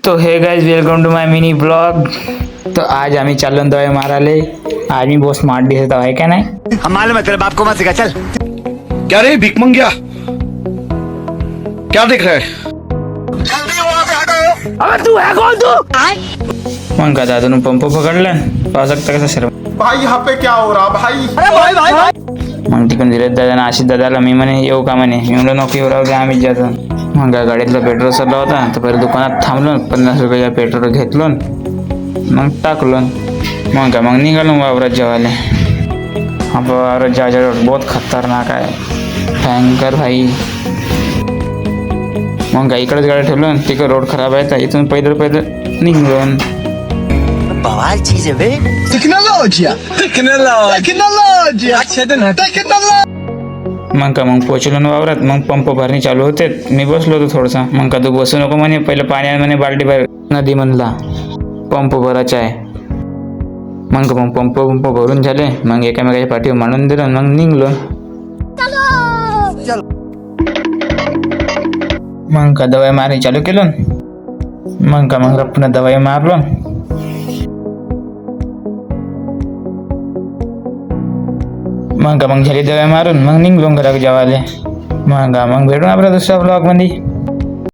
तो hey guys, welcome to my mini blog. तो आज आम्ही चाललो दवाई माराले। आज मी बहुत स्मार्ट दिसत आहे का नाही? हम मालूम है तेरे बाप को मत सिखा चल। क्या रे भिक मंग्या, क्या देख रहा है? अबे तू है कौन तू? मग का दादून पंप पकडलं, पाहू शकता कसा सर्व। भाई यहाँ पे क्या हो रहा भाई? मग तिकडून धीरज दादा आशिष दादाला मी म्हणे येऊ का म्हणे. मी म्हणलं नको येऊ, राहू दे आम्हीच जातो. मग काय गाडीतला पेट्रोल सरला होता तर पहिले दुकानात थांबलो, 50 रुपयाचा पेट्रोल घेतलो, मग टाकलो. मग काय मग निघालो वावरात जेवायला. आपण वावरात जेवायच्या बहुत खतरनाक आहे, भयंकर भाई. मग काय इकडेच गाडी ठेवलो, तिकडे रोड खराब आहे तर इथून पैदल निघलो. बवाल चीज है बे। टेक्नोलॉजी अच्छे दिन है। मग का मग पोचलो ना वावरात. मग पंप भरणी चालू होते, मी बसलो होतो थोडसा. मग का तू बसू नको म्हणे, पहिलं पाणी म्हणे बाल्टी भर नदी म्हणला, पंप भरायचा आहे. मग पंप भरून झाले. मग एकामेकाच्या पाठीवर मांडून दिलं, मग निघलो. मग का दवाई मारायला चालू केलं. मग रप्पन दवाई मारलो. मग झाली दवाई मारून मग निघलो घरात जेवायला. मग भेटून आपल्या दुसऱ्या ब्लॉग मध्ये.